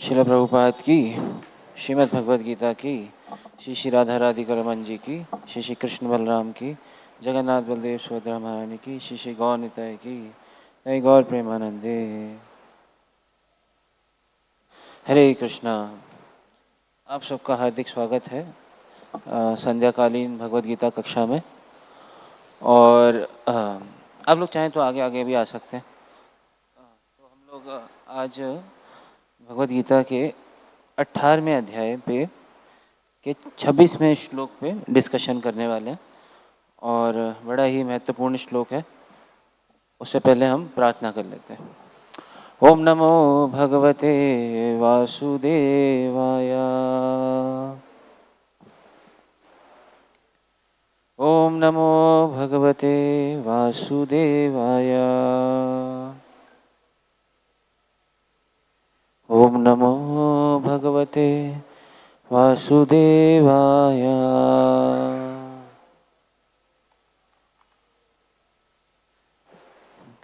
शिला प्रभुपाद की, श्रीमद् भगवद गीता की, श्री श्री राधा राधिका रमन जी की, श्री श्री कृष्ण बलराम की, जगन्नाथ बलदेव सुभद्रा महारानी की, श्री श्री गौर निताय की, जय गौर प्रेमानंदे। हरे कृष्णा। आप सबका हार्दिक स्वागत है संध्याकालीन भगवद गीता कक्षा में। और आप लोग चाहें तो आगे आगे भी आ सकते हैं। तो हम लोग आज भगवद गीता के 18वें अध्याय पे के 26वें श्लोक पे डिस्कशन करने वाले हैं और बड़ा ही महत्वपूर्ण श्लोक है। उससे पहले हम प्रार्थना कर लेते हैं। ओम नमो भगवते वासुदेवाय। ओम नमो भगवते वासुदेवाय। ओम नमो भगवते वासुदेवाय।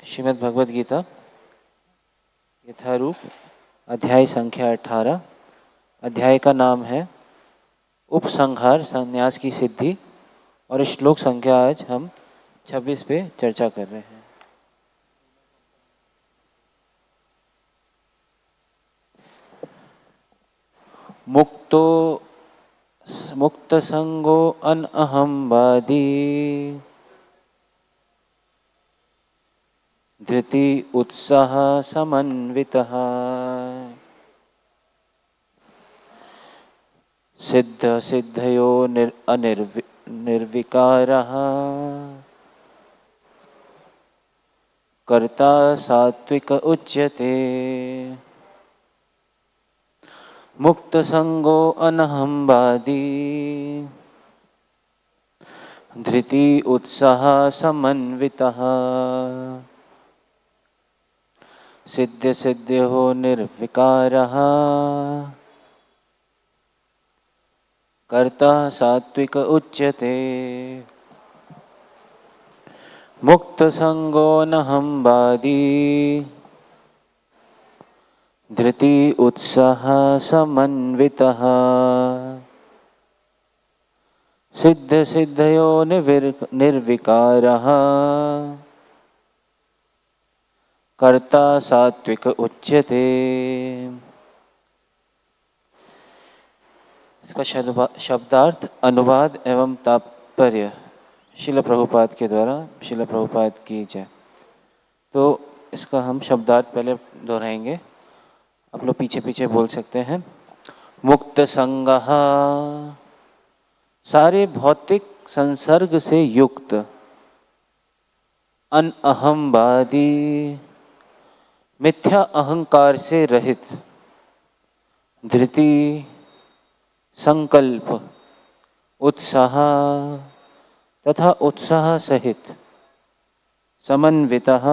श्रीमद् भगवद गीता यथारूप अध्याय संख्या 18। अध्याय का नाम है उपसंहार संन्यास की सिद्धि और श्लोक संख्या आज हम 26 पे चर्चा कर रहे हैं। मुक्त संगो अनअहंवादी धृति उत्साह समन्वितः सिद्ध सिद्धयो निर्विकारः कर्ता सात्विक उच्यते। मुक्त संगो अनहंवादी धृति उत्साह समन्वितः सिद्ध सिद्ध्यो निर्विकारः कर्ता सात्विक उच्यते। मुक्त संगो अनहंवादी धृति उत्साह समन्वितः सिद्ध सिद्धयो निर्विकारः कर्ता सात्विक उच्यते। इसका शब्दार्थ, अनुवाद एवं तात्पर्य शिला प्रभुपाद के द्वारा शिला प्रभुपाद की जय। तो इसका हम शब्दार्थ पहले दोहराएंगे, आप लोग पीछे पीछे बोल सकते हैं। मुक्त संगः, सारे भौतिक संसर्ग से युक्त। अनअहंवादी, मिथ्या अहंकार से रहित। धृति, संकल्प, उत्साह तथा उत्साह सहित। समन्वितः,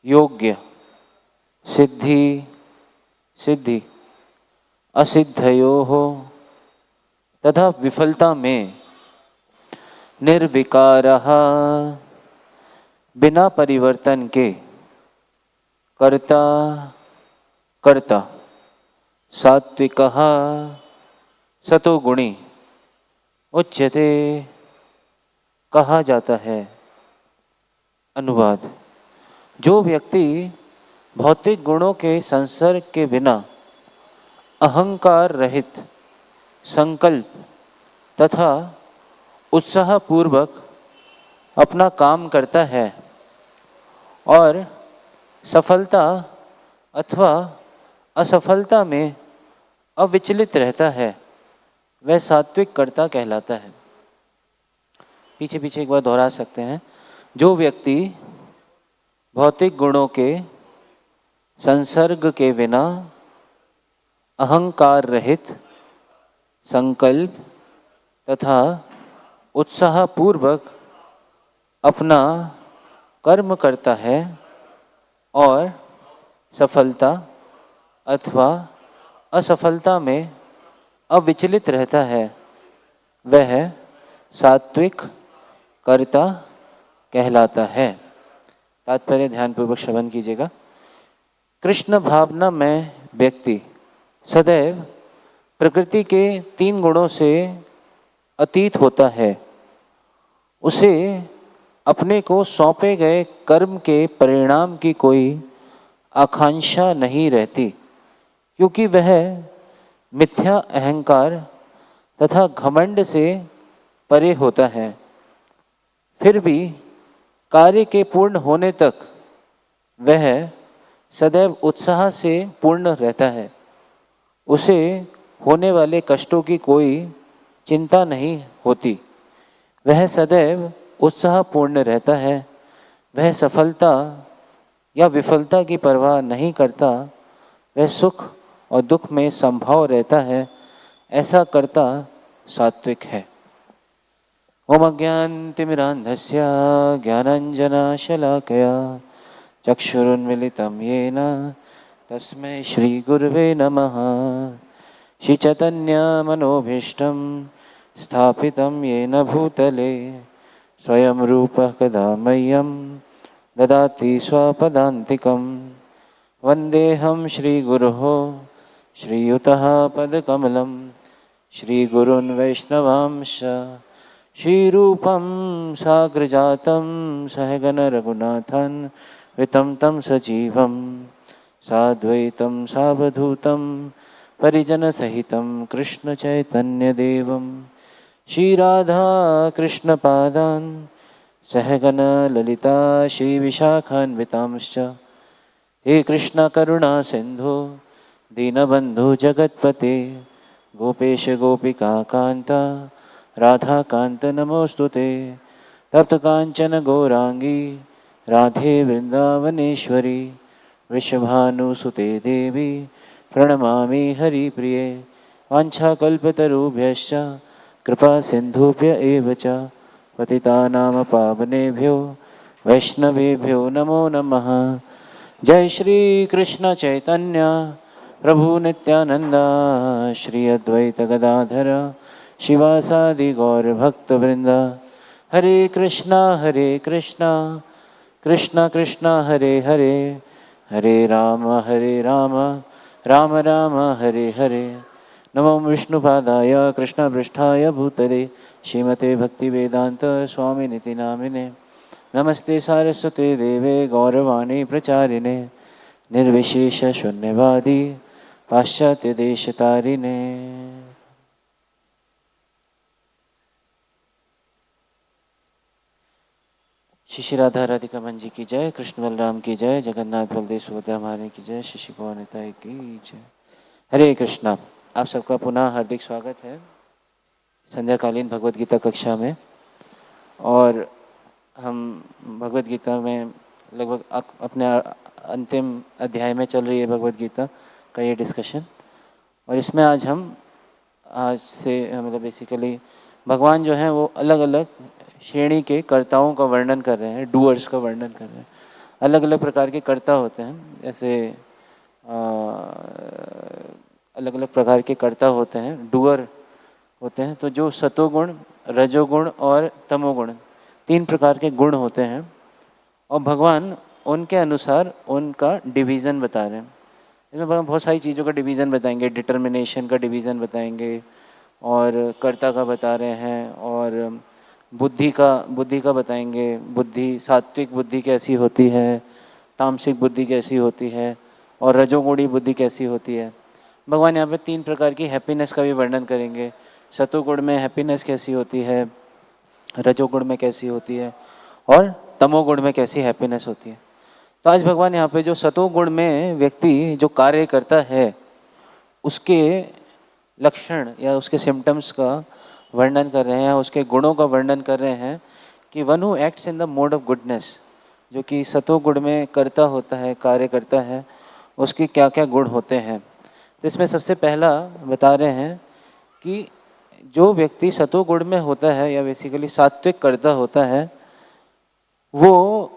योग्य। सिद्धि, सिद्धि। असिद्धयोः, तथा विफलता में। निर्विकारः, बिना परिवर्तन के। कर्ता, कर्ता। सात्विकः, सतोगुणी। उच्यते, कहा जाता है। अनुवाद। जो व्यक्ति भौतिक गुणों के संसर्ग के बिना अहंकार रहित, संकल्प तथा उत्साह पूर्वक अपना काम करता है और सफलता अथवा असफलता में अविचलित रहता है, वह सात्विक कर्ता कहलाता है। पीछे पीछे एक बार दोहरा सकते हैं। जो व्यक्ति भौतिक गुणों के संसर्ग के बिना अहंकार रहित, संकल्प तथा उत्साह पूर्वक अपना कर्म करता है और सफलता अथवा असफलता में अविचलित रहता है, वह सात्विक कर्ता कहलाता है। तात्पर्य ध्यानपूर्वक श्रवण कीजिएगा। कृष्ण भावना में व्यक्ति सदैव प्रकृति के 3 गुणों से अतीत होता है, उसे अपने को सौंपे गए कर्म के परिणाम की कोई आकांक्षा नहीं रहती, क्योंकि वह मिथ्या अहंकार तथा घमंड से परे होता है। फिर भी कार्य के पूर्ण होने तक वह सदैव उत्साह से पूर्ण रहता है। उसे होने वाले कष्टों की कोई चिंता नहीं होती। वह सदैव उत्साहपूर्ण रहता है। वह सफलता या विफलता की परवाह नहीं करता। वह सुख और दुख में संभाव रहता है। ऐसा करता सात्विक है। ओम अज्ञानतिमिरान्धस्य ज्ञानाञ्जनशलाकया चक्षुरुन्मिलितं येन तस्मै श्रीगुरुवे नमः। श्रीचैतन्यमनोभीष्टं स्थापितं येन भूतले स्वयं रूपः कदा मह्यं ददाति स्वपदान्तिकं। वन्देऽहं श्रीगुरोः श्रीयुतः पदकमलं श्रीगुरून् वैष्णवांश्च श्रीरूपं साग्रजातं सहगण रघुनाथं वितं तं सजीवं साद्वैतं सावधूतं परिजनसहितं कृष्ण चैतन्यदेवं श्रीराधा कृष्णपादान् सहगण ललिता श्रीविशाखान्वितांश्च। हे कृष्ण करुणा सिंधु दीनबंधु जगत्पते गोपेश गोपिका कांता राधा कांत नमोस्तुते। तप्त कांचन गौरांगी राधे वृंदावनेश्वरी वृषभानुसुते देवी प्रणमामि हरिप्रिये। वाञ्छाकल्पतरुभ्यश्च कृपा सिन्धुभ्य एव च पतितानां पावनेभ्यो वैष्णवेभ्यो नमो नमः। जय श्री कृष्ण चैतन्य प्रभु नित्यानंद श्री अद्वैत गदाधर शिवासादि गौर भक्त वृंद। हरे कृष्णा कृष्णा कृष्णा हरे हरे हरे राम राम राम हरे हरे। नमो विष्णुपादाय कृष्णपृष्ठाय भूतले श्रीमते भक्तिवेदांत स्वामिनिति नामिने। नमस्ते सारस्वते देवे गौरवाणी प्रचारिणे निर्विशेष शून्यवादी पाश्चात्य देश तारिणे। श्री राधा राधिका मन जी की जय। कृष्ण बलराम की जय। जगन्नाथ बलदेव सुभद्रा महारानी की जय। श्री गौरताई की जय। हरे कृष्णा। आप सबका पुनः हार्दिक स्वागत है संध्याकालीन भगवत गीता कक्षा में। और हम भगवत गीता में लगभग अपने अंतिम अध्याय में चल रही है भगवत गीता का ये डिस्कशन। और इसमें आज से मतलब बेसिकली भगवान जो हैं वो अलग अलग श्रेणी के कर्ताओं का वर्णन कर रहे हैं, डूअर्स का वर्णन कर रहे हैं। अलग अलग प्रकार के कर्ता होते हैं, जैसे अलग अलग प्रकार के कर्ता होते हैं, डूअर होते हैं। तो जो सतोगुण, रजोगुण और तमोगुण 3 प्रकार के गुण होते हैं और भगवान उनके अनुसार उनका डिवीज़न बता रहे हैं। इसमें भगवान बहुत सारी चीज़ों का डिवीज़न बताएंगे, डिटर्मिनेशन का डिवीज़न बताएंगे और कर्ता का बता रहे हैं और बुद्धि का बताएंगे। बुद्धि, सात्विक बुद्धि कैसी होती है, तामसिक बुद्धि कैसी होती है और रजोगुणी बुद्धि कैसी होती है। भगवान यहाँ पे 3 प्रकार की हैप्पीनेस का भी वर्णन करेंगे। सतोगुण में हैप्पीनेस कैसी होती है, रजोगुण में कैसी होती है और तमोगुण में कैसी हैप्पीनेस होती है। तो आज भगवान यहाँ पे जो सतोगुण में व्यक्ति जो कार्य करता है उसके लक्षण या उसके सिम्टम्स का वर्णन कर रहे हैं, उसके गुणों का वर्णन कर रहे हैं कि one who acts in the mode of goodness, जो कि सतोगुण में करता होता है, कार्य करता है, उसके क्या क्या गुण होते हैं। तो इसमें सबसे पहला बता रहे हैं कि जो व्यक्ति सतोगुण में होता है या बेसिकली सात्विक करता होता है वो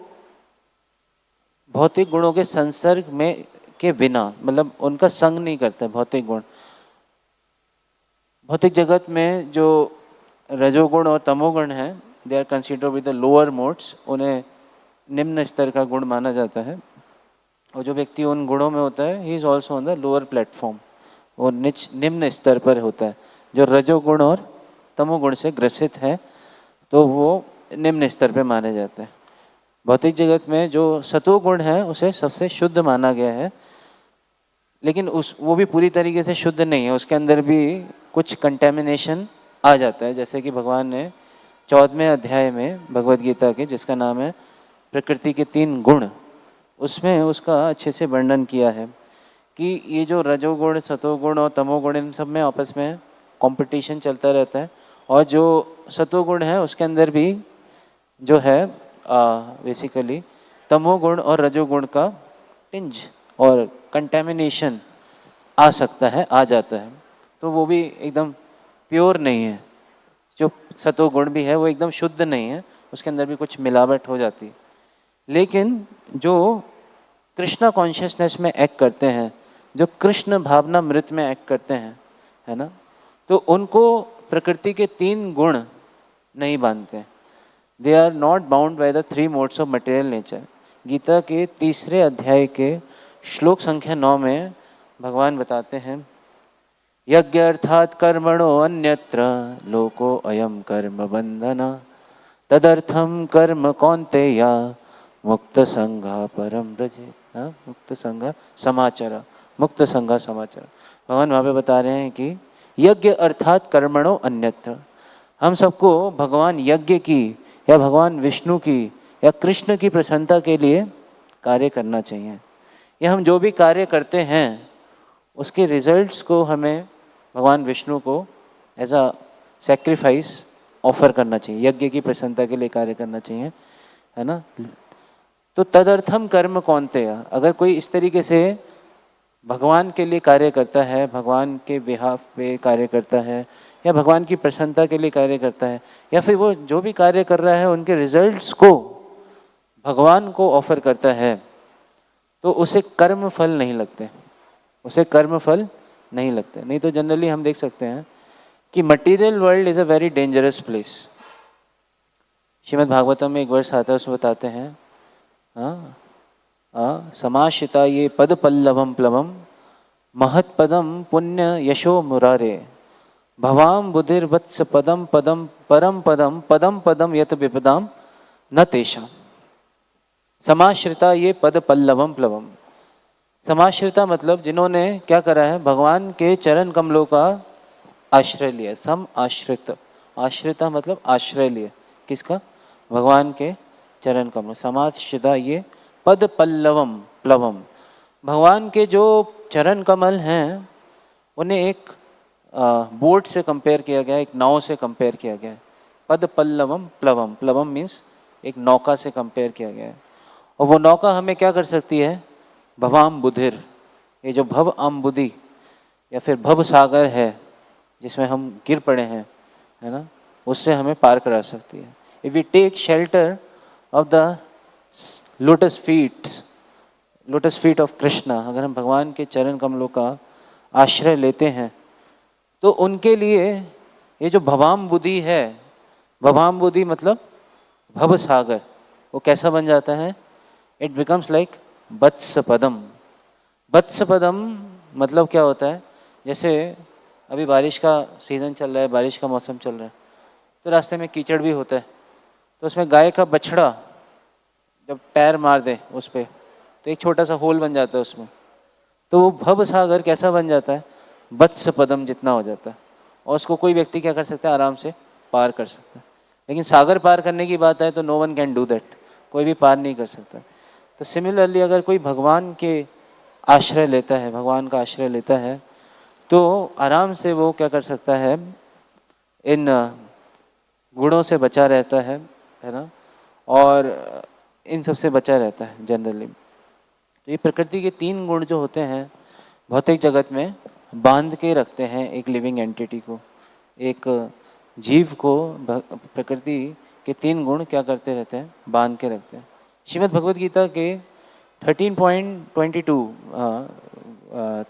भौतिक गुणों के संसर्ग में के बिना, मतलब उनका संग नहीं करता। भौतिक गुण, भौतिक जगत में जो रजोगुण और तमोगुण हैं, they are considered with the lower modes, उन्हें निम्न स्तर का गुण माना जाता है। और जो व्यक्ति उन गुणों में होता है he is also on the lower platform, वो निम्न स्तर पर होता है। जो रजोगुण और तमोगुण से ग्रसित है तो वो निम्न स्तर पे माने जाते हैं। भौतिक जगत में जो सतोगुण है उसे सबसे शुद्ध माना गया है, लेकिन वो भी पूरी तरीके से शुद्ध नहीं है, उसके अंदर भी कुछ कंटेमिनेशन आ जाता है। जैसे कि भगवान ने 14वें अध्याय में भगवद गीता के, जिसका नाम है प्रकृति के 3 गुण, उसमें उसका अच्छे से वर्णन किया है कि ये जो रजोगुण, सतोगुण और तमोगुण, इन सब में आपस में कंपटीशन चलता रहता है। और जो सतोगुण है उसके अंदर भी जो है बेसिकली तमोगुण और रजोगुण का टिंज और कंटेमिनेशन आ सकता है, आ जाता है। तो वो भी एकदम प्योर नहीं है। जो सतोगुण भी है वो एकदम शुद्ध नहीं है, उसके अंदर भी कुछ मिलावट हो जाती है। लेकिन जो कृष्णा कॉन्शियसनेस में एक्ट करते हैं, जो कृष्ण भावना मृत में एक्ट करते हैं, है ना, तो उनको प्रकृति के 3 गुण नहीं बांधते। They are not bound by the 3 modes of material nature. Gita के 3रे अध्याय के श्लोक संख्या 9 में भगवान बताते हैं, यज्ञ अर्थात कर्मणो अन्यत्र लोको अयम कर्म बंधना तदर्थम कर्म कौन्तेय मुक्त संघा परम ब्रजे। मुक्त संघा समाचार, मुक्त संघा समाचार। भगवान वहाँ पे बता रहे हैं कि यज्ञ अर्थात कर्मणो अन्यत्र, हम सबको भगवान यज्ञ की या भगवान विष्णु की या कृष्ण की प्रसन्नता के लिए कार्य करना चाहिए। या हम जो भी कार्य करते हैं उसके रिजल्ट्स को हमें भगवान विष्णु को एज अ सेक्रीफाइस ऑफर करना चाहिए, यज्ञ की प्रसन्नता के लिए कार्य करना चाहिए, है ना। तो तदर्थम कर्म कौन्तेय, अगर कोई इस तरीके से भगवान के लिए कार्य करता है, भगवान के बिहाफ पे कार्य करता है, या भगवान की प्रसन्नता के लिए कार्य करता है, या फिर वो जो भी कार्य कर रहा है उनके रिजल्ट्स को भगवान को ऑफर करता है, तो उसे कर्म फल नहीं लगते, उसे कर्म फल नहीं लगते। नहीं तो जनरली हम देख सकते हैं कि material world is a very dangerous place. Shrimad Bhagavatam में एक वर्ष आता है, उसमें बताते हैं समाश्रिता ये पद पल्लवम प्लवम महत्पदम पुण्य यशो मुरारे भवाम बुधिर्वत्स पदम पदम परम पदम पदम पदम यत विपदाम न तेषाम। समाश्रिता ये पद पल्लवम प्लवम, समाश्रिता मतलब जिन्होंने क्या करा है, भगवान के चरण कमलों का आश्रय लिया। सम आश्रित, आश्रिता मतलब आश्रय लिया, किसका, भगवान के चरण कमल। समाश्रिता ये पद पल्लवम प्लवम, भगवान के जो चरण कमल हैं उन्हें एक बोट से कंपेयर किया गया, एक नाव से कंपेयर किया गया है। पद पल्लवम प्लवम, प्लवम मीन्स एक नौका से कंपेयर किया गया है। और वो नौका हमें क्या कर सकती है, भवाम बुधिर, ये जो भव अम्बुधि या फिर भव सागर है जिसमें हम गिर पड़े हैं, है ना, उससे हमें पार करा सकती है। If we take shelter of the lotus feet of Krishna, अगर हम भगवान के चरण कमलों का आश्रय लेते हैं तो उनके लिए ये जो भवाम बुद्धि है, भवाम बुद्धि मतलब भव सागर, वो कैसा बन जाता है, इट बिकम्स लाइक वत्स पदम। वत्स पदम मतलब क्या होता है, जैसे अभी बारिश का सीजन चल रहा है, बारिश का मौसम चल रहा है, तो रास्ते में कीचड़ भी होता है, तो उसमें गाय का बछड़ा जब पैर मार दे उस पर तो एक छोटा सा होल बन जाता है उसमें, तो वो भव सागर कैसा बन जाता है, वत्स पदम जितना हो जाता है, और उसको कोई व्यक्ति क्या कर सकता है, आराम से पार कर सकता है। लेकिन सागर पार करने की बात है तो no one can do that, कोई भी पार नहीं कर सकता। तो सिमिलरली अगर कोई भगवान के आश्रय लेता है, भगवान का आश्रय लेता है, तो आराम से वो क्या कर सकता है, इन गुणों से बचा रहता है ना, और इन सब से बचा रहता है जनरली। तो ये प्रकृति के 3 गुण जो होते हैं भौतिक जगत में बांध के रखते हैं एक लिविंग एंटिटी को, एक जीव को। प्रकृति के 3 गुण क्या करते रहते हैं, बांध के रखते हैं। श्रीमद् भगवद गीता के 13.22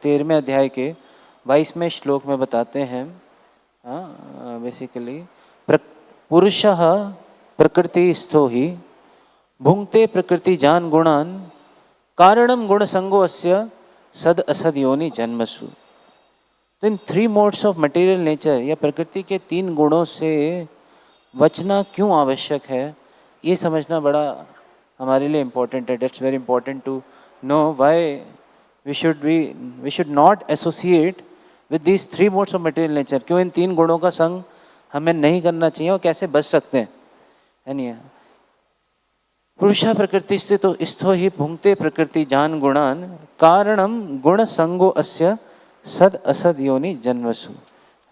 13वें अध्याय के 22वें श्लोक में बताते हैं, बेसिकली पुरुषः प्रकृति स्थो ही भुंक्ते प्रकृति जान गुणान कारणम गुण संगो अस्य सद असद योनि जन्मसु। तो इन 3 मोड्स ऑफ मटेरियल नेचर या प्रकृति के 3 गुणों से बचना क्यों आवश्यक है, ये समझना बड़ा हमारे लिए इम्पोर्टेंट है। That's very important to know why we should not associate with these 3 modes of material nature. क्यों इन 3 गुणों का संग हमें नहीं करना चाहिए और कैसे बच सकते हैं, है नहीं। पुरुषा प्रकृति स्थितो स्थो ही भुंक्ते प्रकृति जान गुणान कारणम गुण संगो अस्य सद असद योनि जन्मसु,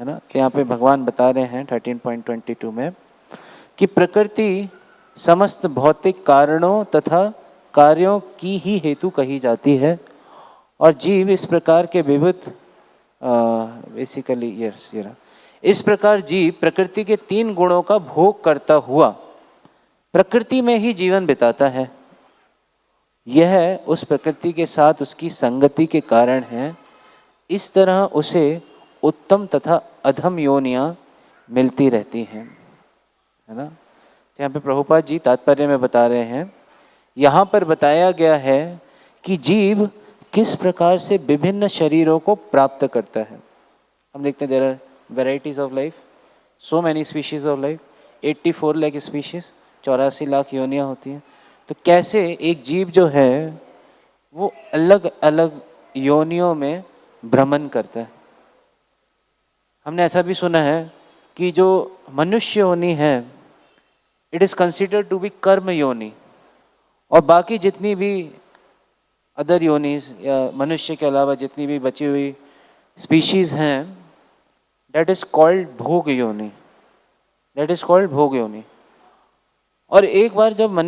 है ना। कि यहाँ पे भगवान बता रहे हैं 13.22 में कि प्रकृति समस्त भौतिक कारणों तथा कार्यों की ही हेतु कही जाती है और जीव इस प्रकार के विविध बेसिकली इस प्रकार जीव प्रकृति के 3 गुणों का भोग करता हुआ प्रकृति में ही जीवन बिताता है। यह उस प्रकृति के साथ उसकी संगति के कारण है। इस तरह उसे उत्तम तथा अधम योनियां मिलती रहती हैं, है ना। यहाँ पे प्रभुपाद जी तात्पर्य में बता रहे हैं, यहाँ पर बताया गया है कि जीव किस प्रकार से विभिन्न शरीरों को प्राप्त करता है। हम देखते हैं there are varieties of life, so many species of life, 84 lakh species, 84 lakh योनियां होती हैं। तो कैसे एक जीव जो है वो अलग अलग योनियों में भ्रमण करता है। हमने ऐसा भी सुना है कि जो मनुष्य योनि है it is considered to be karma yoni, और बाकी जितनी भी अदर योनिस या मनुष्य के अलावा जितनी भी बची हुई स्पीशीज हैं दैट इज कॉल्ड भोग योनि, दैट इज कॉल्ड भोग योनि। और एक बार जब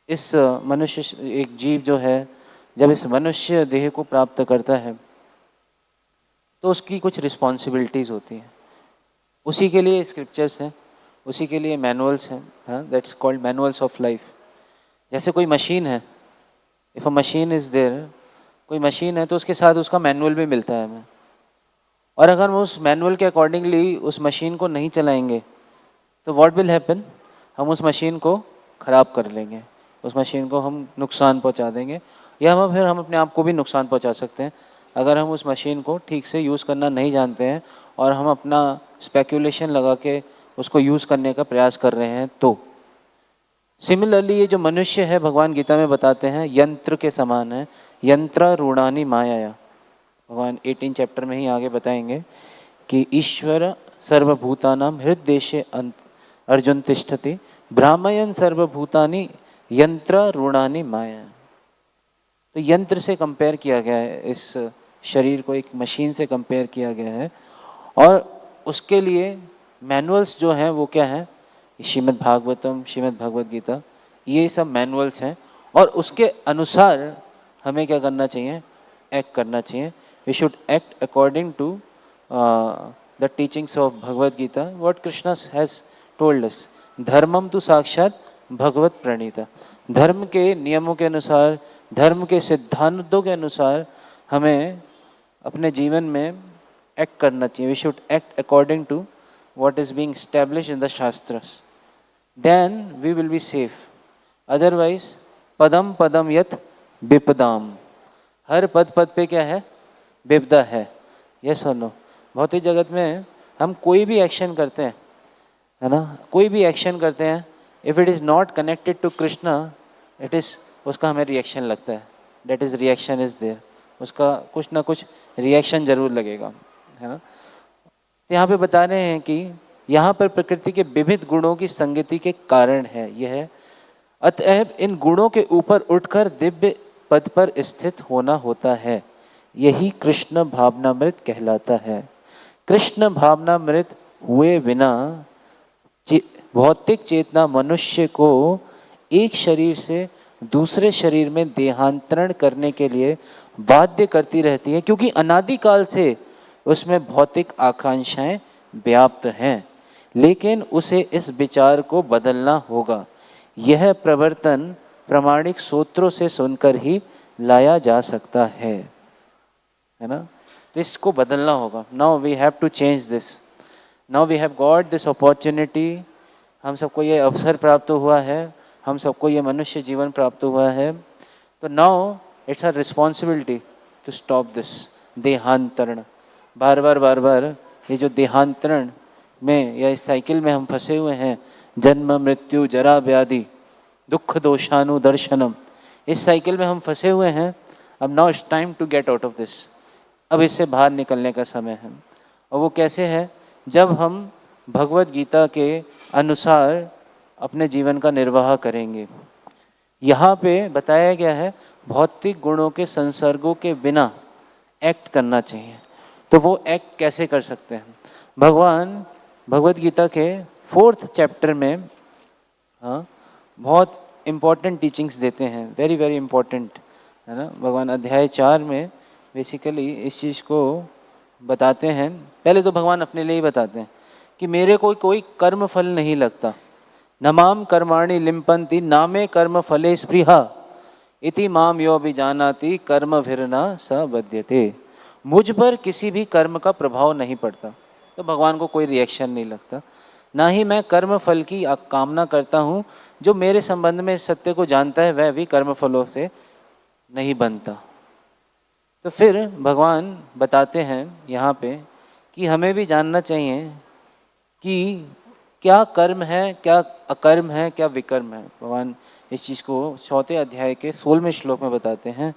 एक जीव जो है जब इस मनुष्य देह को प्राप्त करता है तो उसकी कुछ रिस्पॉन्सिबिलिटीज होती हैं। उसी के लिए स्क्रिप्चर्स हैं, उसी के लिए मैनुअल्स हैं, that's called manuals of life. जैसे कोई मशीन है, if a machine is there, कोई मशीन है तो उसके साथ उसका मैनुअल भी मिलता है हमें। और अगर हम उस मैनुअल के अकॉर्डिंगली उस मशीन को नहीं चलाएंगे तो व्हाट विल हैपन, हम उस मशीन को ख़राब कर लेंगे, उस मशीन को हम नुकसान पहुंचा देंगे, या हम अपने आप को भी नुकसान पहुंचा सकते हैं अगर हम उस मशीन को ठीक से यूज़ करना नहीं जानते हैं और हम अपना स्पेकुलेशन लगा के उसको यूज़ करने का प्रयास कर रहे हैं। तो सिमिलरली ये जो मनुष्य है भगवान गीता में बताते हैं यंत्र के समान है, यंत्र रूढ़ानी माया। भगवान 18 चैप्टर में ही आगे बताएंगे कि ईश्वर सर्वभूतानां हृदयेशे अर्जुन तिष्ठति भ्रामयन् सर्वभूतानि यंत्र रूढ़ानी माया। तो यंत्र से कंपेयर किया गया है, इस शरीर को एक मशीन से कंपेयर किया गया है। और उसके लिए मैनुअल्स जो हैं वो क्या है, श्रीमद् भागवतम, श्रीमद् भगवद गीता, ये सब मैनुअल्स हैं। और उसके अनुसार हमें क्या करना चाहिए, एक्ट करना चाहिए। We should act according to the teachings of Bhagavad Gita, what Krishna has told us. धर्मम तो साक्षात भगवत प्रणीता, धर्म के नियमों के अनुसार, धर्म के सिद्धांतों के अनुसार हमें अपने जीवन में एक्ट करना चाहिए। We should act according to what is being established in the shastras, then we will be safe. Otherwise padam padam yat विपदाम, हर पद पद पे क्या है, विपदा है। यस और नो। भौतिक जगत में हम कोई भी एक्शन करते हैं, है ना, कोई भी एक्शन करते हैं, if it is not connected to Krishna, it is, उसका हमें रिएक्शन लगता है, that is reaction is there, उसका कुछ ना कुछ रिएक्शन जरूर लगेगा, है ना। यहाँ पे बता रहे हैं कि यहाँ पर प्रकृति के विविध गुणों की संगति के कारण है यह, अतएव इन गुणों के ऊपर उठकर दिव्य पद पर स्थित होना होता है। यही कृष्ण भावनामृत कहलाता है। कृष्ण भावनामृत हुए बिना भौतिक चेतना मनुष्य को एक शरीर से दूसरे शरीर में देहांतरण करने के लिए बाध्य करती रहती है, क्योंकि अनादिकाल से उसमें भौतिक आकांक्षाएं व्याप्त हैं। लेकिन उसे इस विचार को बदलना होगा। यह प्रवर्तन प्रामाणिक सूत्रों से सुनकर ही लाया जा सकता है ना। तो इसको बदलना होगा। Now we have to change this, now we have got this opportunity. हम सबको ये अवसर प्राप्त हुआ है, हम सबको ये मनुष्य जीवन प्राप्त हुआ है, तो now it's our responsibility to stop this देहांतरण। बार बार ये जो देहांतरण में या इस साइकिल में हम फंसे हुए हैं, जन्म मृत्यु जरा व्याधि दुख दोषानुदर्शनम, इस साइकिल में हम फंसे हुए हैं। अब now it's time to get out of this. अब इससे बाहर निकलने का समय है। और वो कैसे है? जब हम भगवत गीता के अनुसार अपने जीवन का निर्वाह करेंगे। यहाँ पे बताया गया है भौतिक गुणों के संसर्गों के बिना एक्ट करना चाहिए। तो वो एक्ट कैसे कर सकते हैं? भगवान भगवत गीता के 4th चैप्टर में बहुत इम्पॉर्टेंट टीचिंग्स देते हैं, वेरी वेरी इम्पॉर्टेंट, है ना। भगवान अध्याय 4 में बेसिकली इस चीज़ को बताते हैं। पहले तो भगवान अपने लिए ही बताते हैं कि मेरे को कोई कर्म फल नहीं लगता। नमाम कर्माणि लिम्पन्ति नामे कर्म फले स्पृहा इति माम यो अभिजानाति कर्म भिर्ना स बध्यते। मुझ पर किसी भी कर्म का प्रभाव नहीं पड़ता, तो भगवान को कोई रिएक्शन नहीं लगता। ना ही मैं कर्म फल की कामना करता हूँ। जो मेरे संबंध में इस सत्य को जानता है वह भी कर्म फलों से नहीं बनता। तो फिर भगवान बताते हैं यहाँ पे कि हमें भी जानना चाहिए कि क्या कर्म है, क्या अकर्म है, क्या विकर्म है। भगवान इस चीज़ को 4th अध्याय के 16वें श्लोक में बताते हैं।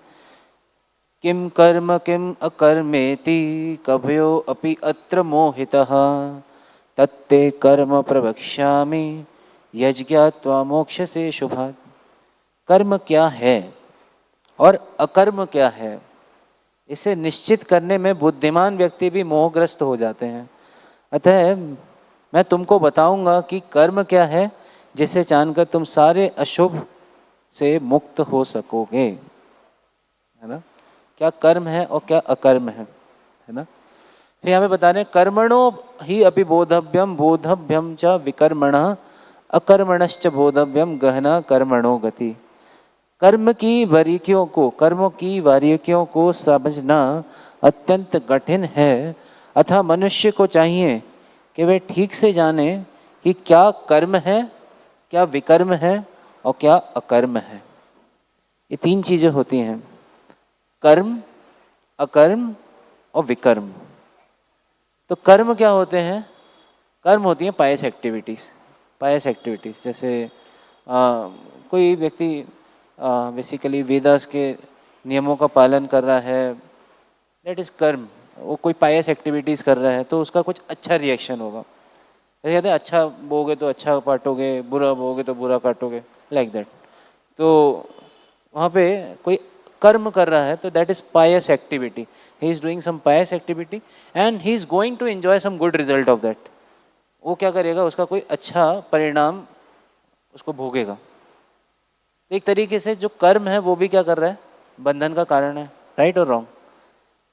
किम कर्म किम अकर्मेति कभयो अपि अत्र मोहितः तत्ते कर्म प्रवक्ष्यामि यज्ञात्वा मोक्ष से शुभात्। कर्म क्या है और अकर्म क्या है, इसे निश्चित करने में बुद्धिमान व्यक्ति भी मोहग्रस्त हो जाते हैं। अतः मैं तुमको बताऊंगा कि कर्म क्या है, जिसे जानकर तुम सारे अशुभ से मुक्त हो सकोगे, है ना। क्या कर्म है और क्या अकर्म है ना। फिर यहाँ पे बता रहे हैं कर्मणो ही अपि बोधव्यम बोधव्यम च विकर्मणः अकर्मणश्च बोधव्यम गहना कर्मणो गति। कर्म की बारीकियों को, कर्मों की बारीकियों को समझना अत्यंत कठिन है। अतः मनुष्य को चाहिए कि वे ठीक से जाने कि क्या कर्म है, क्या विकर्म है और क्या अकर्म है। ये 3 चीजें होती हैं, कर्म, अकर्म और विकर्म। तो कर्म क्या होते हैं? कर्म होती हैं पायस एक्टिविटीज़। पायस एक्टिविटीज़ जैसे कोई व्यक्ति बेसिकली वेदास के नियमों का पालन कर रहा है, दैट इज़ कर्म। वो कोई पायस एक्टिविटीज़ कर रहा है तो उसका कुछ अच्छा रिएक्शन होगा। जैसे कहते हैं अच्छा बोगे तो अच्छा काटोगे, बुरा बोगे तो बुरा काटोगे, लाइक दैट। तो वहाँ पे कोई कर्म कर रहा है तो that is pious activity. He is doing some pious activity and he is going to enjoy some good result of that. वो क्या करेगा, उसका कोई अच्छा परिणाम उसको भोगेगा। एक तरीके से जो कर्म है वो भी क्या कर रहा है, बंधन का कारण है, राइट और रॉन्ग।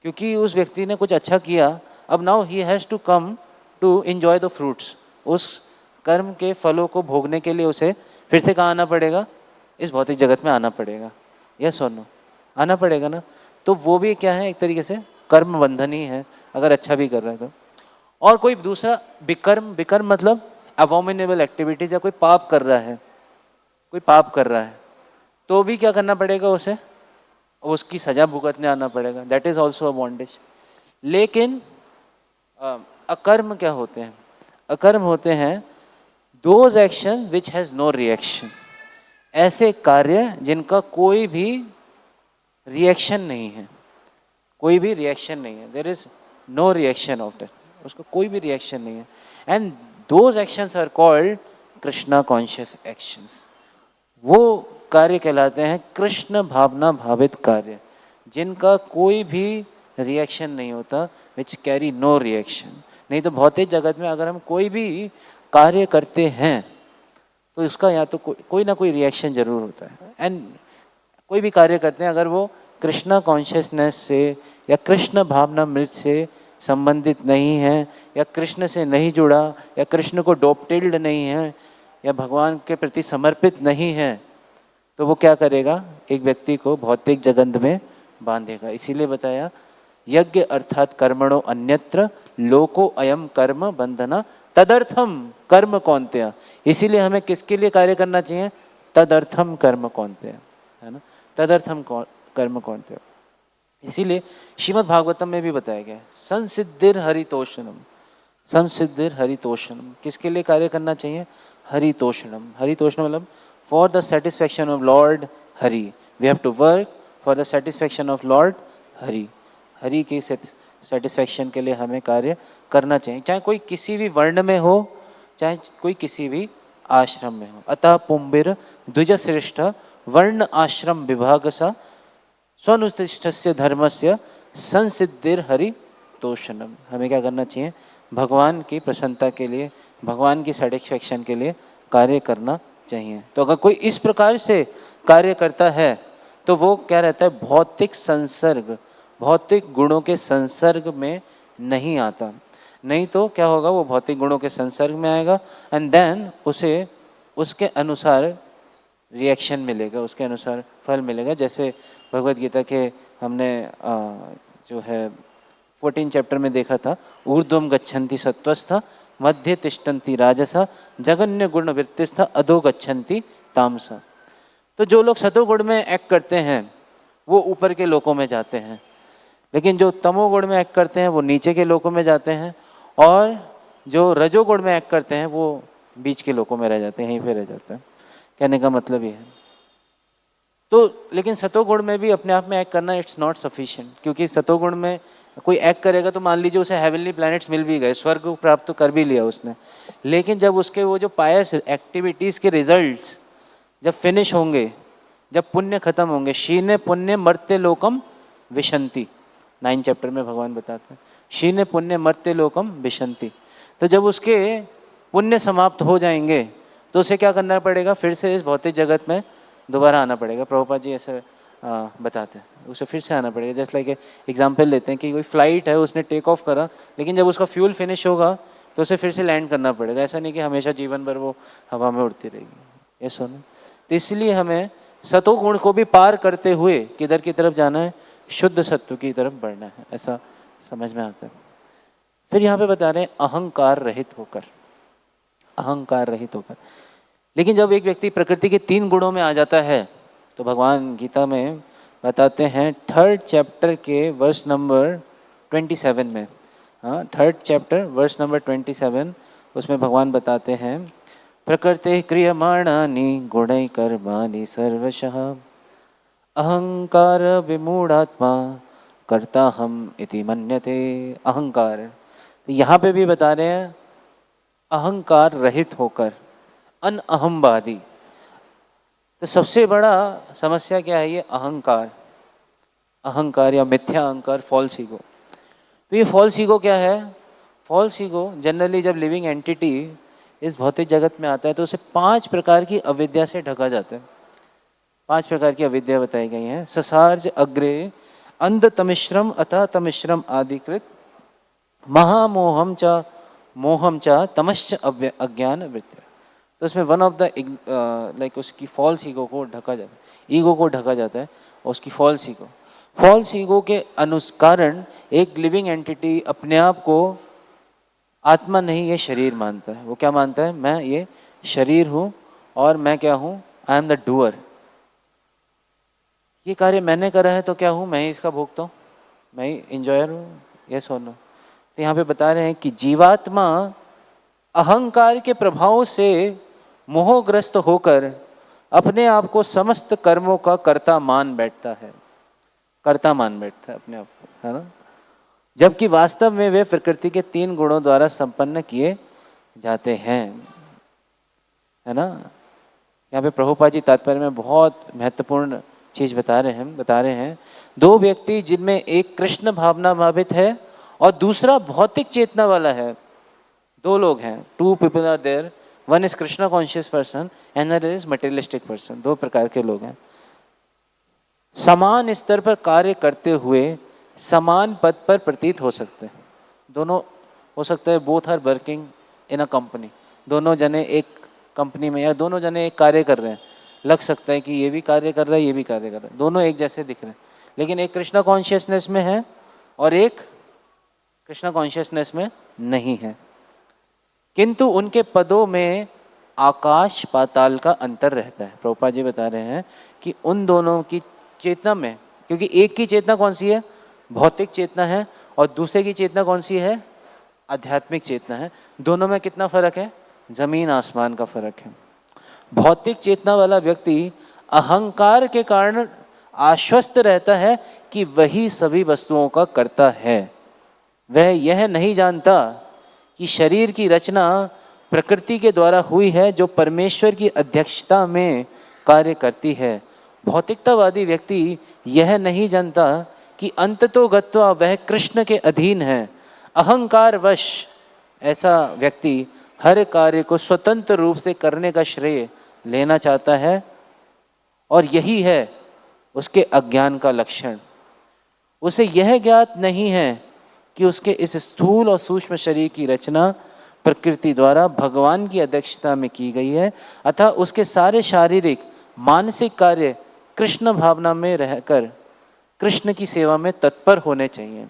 क्योंकि उस व्यक्ति ने कुछ अच्छा किया, अब now he has to come to enjoy the fruits. उस कर्म के फलों को भोगने के लिए उसे फिर से कहाँ आना पड़ेगा, इस भौतिक जगत में आना पड़ेगा। यस और नो, आना पड़ेगा ना। तो वो भी क्या है, एक तरीके से कर्म बंधन ही है, अगर अच्छा भी कर रहा है तो। और कोई दूसरा विकर्म, विकर्म मतलब अबॉमिनेबल एक्टिविटीज, या कोई पाप कर रहा है, कोई पाप कर रहा है तो भी क्या करना पड़ेगा उसे, उसकी सजा भुगतने आना पड़ेगा। That is also a bondage. लेकिन अकर्म क्या होते हैं? अकर्म होते हैं those action which has no reaction. ऐसे कार्य जिनका कोई भी रिएक्शन नहीं है, कोई भी रिएक्शन नहीं है, there is no reaction of that, उसका कोई भी रिएक्शन नहीं है। And those actions are called Krishna conscious actions. वो कार्य कहलाते हैं कृष्ण भावना भावित कार्य, जिनका कोई भी रिएक्शन नहीं होता, विच कैरी नो रिएक्शन। नहीं तो भौतिक जगत में अगर हम कोई भी कार्य करते हैं तो उसका या तो कोई ना कोई रिएक्शन जरूर होता है। एंड कोई भी कार्य करते हैं अगर वो कृष्णा कॉन्शियसनेस से या कृष्ण भावना मृत से संबंधित नहीं है, या कृष्ण से नहीं जुड़ा, या कृष्ण को डोपटिल्ड नहीं है, या भगवान के प्रति समर्पित नहीं है, तो वो क्या करेगा, एक व्यक्ति को भौतिक जगत में बांधेगा। इसीलिए बताया यज्ञ अर्थात कर्मणो अन्यत्र लोको अयम कर्म बंधना तदर्थम कर्म कौन्तेय। इसीलिए हमें किसके लिए कार्य करना चाहिए, तदर्थम कर्म कौन्तेय, है ना। तदर्थम कर्म कौन्तेय। इसीलिए श्रीमद् भागवतम में भी बताया गया है संसिद्धिर हरितोषणम, संसिद्धिर हरितोषणम, किसके लिए कार्य करना चाहिए? हरितोषणम। हरितोषणम मतलब for the satisfaction of lord Hari, we have to work for the satisfaction of lord Hari. Hari के सेटिस्फैक्शन के लिए हमें कार्य करना चाहिए, चाहे कोई किसी भी वर्ण में हो, चाहे कोई किसी भी आश्रम में हो। अतः पुंबिर द्विज श्रेष्ठ वर्ण आश्रम विभाग सा स्वनुष्ठिष्टस्य धर्मस्य संसिद्धिर हरि तोषणम। हमें क्या करना चाहिए? भगवान की प्रसन्नता के लिए, भगवान की सेटिस्फैक्शन के लिए कार्य करना चाहिए। तो अगर कोई इस प्रकार से कार्य करता है तो वो क्या रहता है? भौतिक संसर्ग, भौतिक गुणों के संसर्ग में नहीं आता। नहीं तो क्या होगा? वो भौतिक गुणों के संसर्ग में आएगा एंड देन उसे उसके अनुसार रिएक्शन मिलेगा, उसके अनुसार फल मिलेगा। जैसे भगवद गीता के हमने जो है 14 चैप्टर में देखा था, ऊर्ध्वम गच्छन्ति सत्वस्था मध्य तिष्ठन्ति राजसा जगन्य गुण वृत्तिस्था अधो गच्छन्ति तामसा। तो जो लोग सतोगुण में एक्ट करते हैं वो ऊपर के लोकों में जाते हैं, लेकिन जो तमोगुण में एक्ट करते हैं वो नीचे के लोकों में जाते हैं, और जो रजोगुण में एक्ट करते हैं वो बीच के लोकों में रह जाते हैं, यहीं पे रह जाते हैं। कहने का मतलब ये है। तो लेकिन सतोगुण में भी अपने आप में एक्ट करना इट्स नॉट सफिशिएंट, क्योंकि सतोगुण में कोई एक्ट करेगा तो मान लीजिए उसे हेवनली प्लैनेट्स मिल भी गए, स्वर्ग को प्राप्त तो कर भी लिया उसने, लेकिन जब उसके वो जो पायस एक्टिविटीज़ के रिजल्ट्स जब फिनिश होंगे, जब पुण्य खत्म होंगे, शीने पुण्य मर्त्य लोकम विशंति, 9 चैप्टर में भगवान बताते हैं शीने पुण्य मर्त्य लोकम विशंति। तो जब उसके पुण्य समाप्त हो जाएंगे तो उसे क्या करना पड़ेगा? फिर से इस भौतिक जगत में दोबारा आना पड़ेगा। प्रभुपाद जी ऐसे बताते हैं, उसे फिर से आना पड़ेगा। जैसे लाइक एग्जांपल लेते हैं कि कोई फ्लाइट है, उसने टेक ऑफ करा, लेकिन जब उसका फ्यूल फिनिश होगा तो उसे फिर से लैंड करना पड़ेगा। ऐसा नहीं कि हमेशा जीवन भर वो हवा में उड़ती रहेगी, ये सुनो। तो इसलिए हमें सतोगुण को भी पार करते हुए किधर की तरफ जाना है? शुद्ध सत्व की तरफ बढ़ना है, ऐसा समझ में आता है। फिर यहाँ पे बता रहे हैं अहंकार रहित होकर, अहंकार रहित होकर। लेकिन जब एक व्यक्ति प्रकृति के 3 गुणों में आ जाता है तो भगवान गीता में बताते हैं 3rd चैप्टर के वर्स नंबर 27 में, हाँ 3rd चैप्टर वर्स नंबर 27, उसमें भगवान बताते हैं प्रकृते क्रियमाणानि गुणै कर्माणि सर्वशः अहंकार विमूढ़ात्मा कर्ता हम इति मन्यते। अहंकार, तो यहाँ पे भी बता रहे हैं अहंकार रहित होकर, अनअहमवादी। तो सबसे बड़ा समस्या क्या है? ये अहंकार, अहंकार या मिथ्या अहंकार, फॉल्स ईगो। तो ये फॉल्स ईगो क्या है? फॉल्स ईगो जनरली जब लिविंग एंटिटी इस भौतिक जगत में आता है तो उसे 5 प्रकार की अविद्या से ढका जाता है। 5 प्रकार की अविद्या बताई गई हैं। ससार्ज अग्रे अंध तमिश्रम अतः तमिश्रम आदिकृत महामोहम च मोहम च तमश्च अज्ञान वृत्ति। तो उसमें वन ऑफ द लाइक उसकी फॉल्स ईगो को ढका जाता है, ईगो को ढका जाता है, और उसकी फॉल्स ईगो, फॉल्स ईगो के अनुसारण एक लिविंग एंटिटी अपने आप को आत्मा नहीं, ये शरीर मानता है। वो क्या मानता है? मैं ये शरीर हूँ और मैं क्या हूँ? I am the doer. ये कार्य मैंने करा है तो क्या हूँ? मैं ही इसका भोगता हूँ, मैं ही इंजॉयर हूँ, यस और नो। तो यहाँ पे बता रहे हैं कि जीवात्मा अहंकार के प्रभाव से मोहग्रस्त होकर अपने आप को समस्त कर्मों का कर्ता मान बैठता है, कर्ता मान बैठता है अपने आप को, है ना। जबकि वास्तव में वे प्रकृति के 3 गुणों द्वारा संपन्न किए जाते हैं, है ना। यहाँ पे प्रभुपाद जी तात्पर्य में बहुत महत्वपूर्ण चीज बता रहे हैं 2 व्यक्ति जिनमें एक कृष्ण भावना भावित है और दूसरा भौतिक चेतना वाला है, 2 लोग हैं, 2 people are there, one is Krishna conscious person and other is materialistic person. 2 प्रकार के लोग हैं। समान स्तर पर कार्य करते हुए समान पद पर प्रतीत हो सकते हैं। दोनों हो सकता है both are working in a company, दोनों जने एक कंपनी में या दोनों जने एक कार्य कर रहे हैं। लग सकता है कि ये भी कार्य कर रहा है, ये भी कार्य कर रहा है, दोनों एक जैसे दिख रहे हैं, लेकिन एक कृष्णा कॉन्शियसनेस में है और एक कृष्णा कॉन्शियसनेस में नहीं है। किंतु उनके पदों में आकाश पाताल का अंतर रहता है। प्रभुपाद जी बता रहे हैं कि उन दोनों की चेतना में, क्योंकि एक की चेतना कौन सी है, भौतिक चेतना है, और दूसरे की चेतना कौन सी है, आध्यात्मिक चेतना है। दोनों में कितना फर्क है, जमीन आसमान का फर्क है। भौतिक चेतना वाला व्यक्ति अहंकार के कारण आश्वस्त रहता है कि वही सभी वस्तुओं का कर्ता है। वह यह नहीं जानता कि शरीर की रचना प्रकृति के द्वारा हुई है, जो परमेश्वर की अध्यक्षता में कार्य करती है। भौतिकतावादी व्यक्ति यह नहीं जानता कि अंततोगत्वा वह कृष्ण के अधीन है। अहंकार वश ऐसा व्यक्ति हर कार्य को स्वतंत्र रूप से करने का श्रेय लेना चाहता है, और यही है उसके अज्ञान का लक्षण। उसे यह ज्ञात नहीं है कि उसके इस स्थूल और सूक्ष्म शरीर की रचना प्रकृति द्वारा भगवान की अध्यक्षता में की गई है, अतः उसके सारे शारीरिक मानसिक कार्य कृष्ण भावना में रहकर कृष्ण की सेवा में तत्पर होने चाहिए।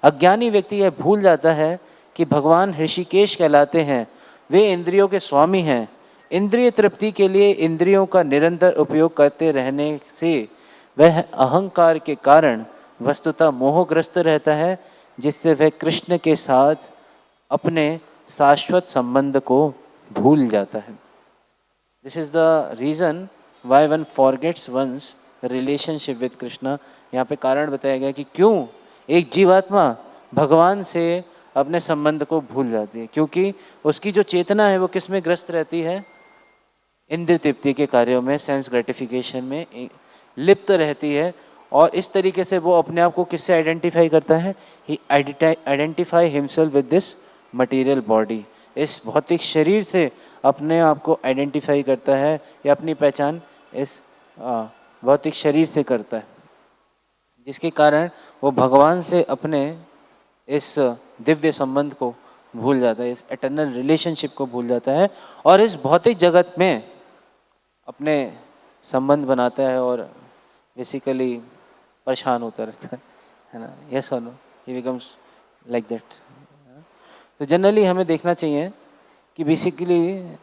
अज्ञानी व्यक्ति यह भूल जाता है कि भगवान ऋषिकेश कहलाते हैं। वे इंद्रियों के स्वामी हैं। इंद्रिय तृप्ति के लिए इंद्रियों का निरंतर उपयोग करते रहने से वह अहंकार के कारण वस्तुतः मोहग्रस्त रहता है, जिससे वह कृष्ण के साथ अपने शाश्वत संबंध को भूल जाता है। This is the reason why one forgets one's relationship with Krishna. यहाँ पे कारण बताया गया कि क्यों एक जीवात्मा भगवान से अपने संबंध को भूल जाती है, क्योंकि उसकी जो चेतना है वो किस में ग्रस्त रहती है, इंद्रिय तृप्ति के कार्यों में, सेंस ग्रेटिफिकेशन में लिप्त रहती है। और इस तरीके से वो अपने आप को किससे आइडेंटिफाई करता है, he identify himself with this material body. इस भौतिक शरीर से अपने आप को आइडेंटिफाई करता है, या अपनी पहचान इस भौतिक शरीर से करता है, जिसके कारण वो भगवान से अपने इस दिव्य संबंध को भूल जाता है, इस एटर्नल रिलेशनशिप को भूल जाता है, और इस भौतिक जगत में अपने संबंध बनाता है और बेसिकली परेशान होता रहता है ना। यस और no, he becomes like that. तो जनरली हमें देखना चाहिए कि basically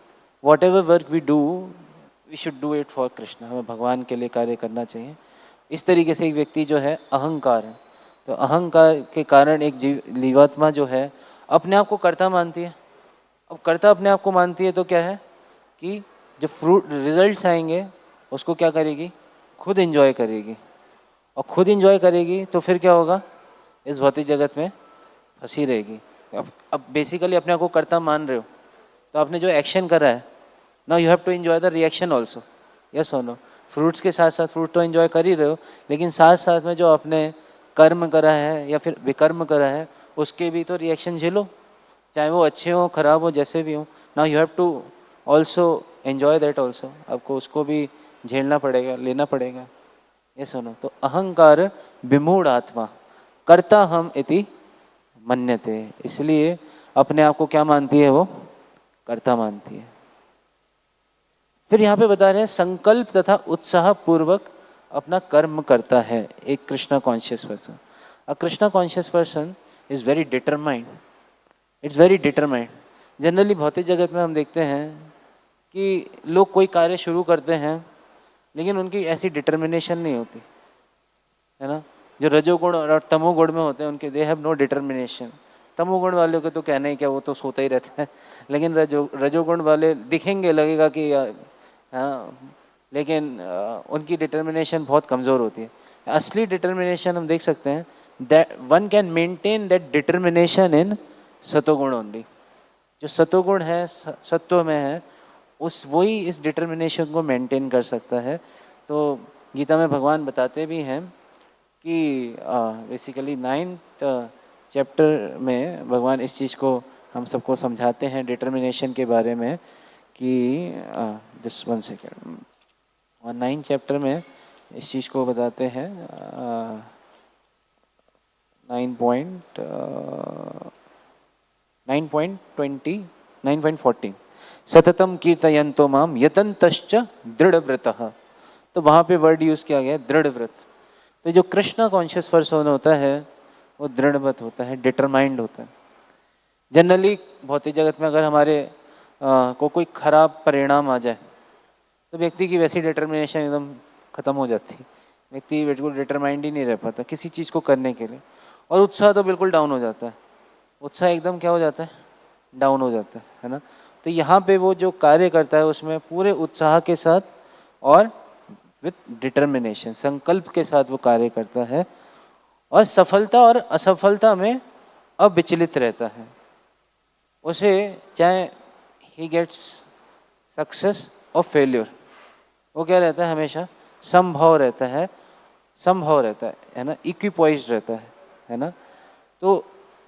whatever work we do, we should do it for Krishna. हमें भगवान के लिए कार्य करना चाहिए। इस तरीके से एक व्यक्ति जो है अहंकार है, तो अहंकार के कारण एक जीवात्मा जो है अपने आप को कर्ता मानती है। अब कर्ता अपने आप को मानती है तो क्या है कि जो फ्रूट रिजल्ट्स आएंगे उसको क्या करेगी, खुद एंजॉय करेगी, और खुद एंजॉय करेगी तो फिर क्या होगा, इस भौतिक जगत में फंसी रहेगी। अब बेसिकली अपने आप को कर्ता मान रहे हो, तो आपने जो एक्शन करा है, now you have to enjoy the reaction also. Yes और नो। फ्रूट्स के साथ साथ फ्रूट तो एंजॉय कर ही रहे हो, लेकिन साथ साथ में जो आपने कर्म करा है या फिर विकर्म करा है उसके भी तो रिएक्शन झेलो, चाहे वो अच्छे हो खराब हो जैसे भी हो। Now you have to also enjoy that also. आपको उसको भी झेलना पड़ेगा, लेना पड़ेगा। ये सुनो, तो अहंकार विमूढ़ आत्मा कर्ता हम इति मन्यते, इसलिए अपने आप को क्या मानती है, वो कर्ता मानती है। फिर यहाँ पे बता रहे हैं संकल्प तथा उत्साह पूर्वक अपना कर्म करता है एक Krishna conscious person. A Krishna conscious person is very determined, it's very determined. Generally भौतिक जगत में हम देखते हैं कि लोग कोई कार्य शुरू करते हैं लेकिन उनकी ऐसी डिटर्मिनेशन नहीं होती है ना। जो रजोगुण और तमोगुण में होते हैं उनके दे हैव नो डिटर्मिनेशन। तमोगुण वालों के तो कहना ही क्या, वो तो सोता ही रहता है। लेकिन रजोगुण वाले दिखेंगे, लगेगा कि हाँ, लेकिन उनकी डिटर्मिनेशन बहुत कमज़ोर होती है। असली डिटर्मिनेशन हम देख सकते हैं, that one can maintain that determination in सतोगुण ओनली। जो सतोगुण है, सत्व में है, उस वही इस डिटर्मिनेशन को मेंटेन कर सकता है। तो गीता में भगवान बताते भी हैं कि बेसिकली 9th चैप्टर में भगवान इस चीज़ को हम सबको समझाते हैं डिटर्मिनेशन के बारे में कि जस्ट 1 सेकेंड, और 9th चैप्टर में इस चीज़ को बताते हैं 9.20 सततम कीर्तयन्तो माम यतन्तश्च दृढ़व्रतः। तो वहाँ पे वर्ड यूज़ किया गया है दृढ़ व्रत। तो जो कृष्णा कॉन्शियस पर्सन होता है वो दृढ़व्रत होता है, डिटरमाइंड होता है। जनरली भौतिक जगत में अगर हमारे को कोई खराब परिणाम आ जाए तो व्यक्ति की वैसी डिटर्मिनेशन एकदम खत्म हो जाती है। व्यक्ति बिल्कुल डिटरमाइंड ही नहीं रह पाता किसी चीज़ को करने के लिए, और उत्साह तो बिल्कुल डाउन हो जाता है। उत्साह एकदम क्या हो जाता है, डाउन हो जाता है ना। तो यहाँ पे वो जो कार्य करता है उसमें पूरे उत्साह के साथ और विथ डिटर्मिनेशन, संकल्प के साथ वो कार्य करता है, और सफलता और असफलता में अविचलित रहता है। उसे चाहे ही गेट्स सक्सेस और फेल्योर, वो क्या रहता है, हमेशा समभाव रहता है, समभाव रहता है ना, इक्विपॉइज्ड रहता है ना। तो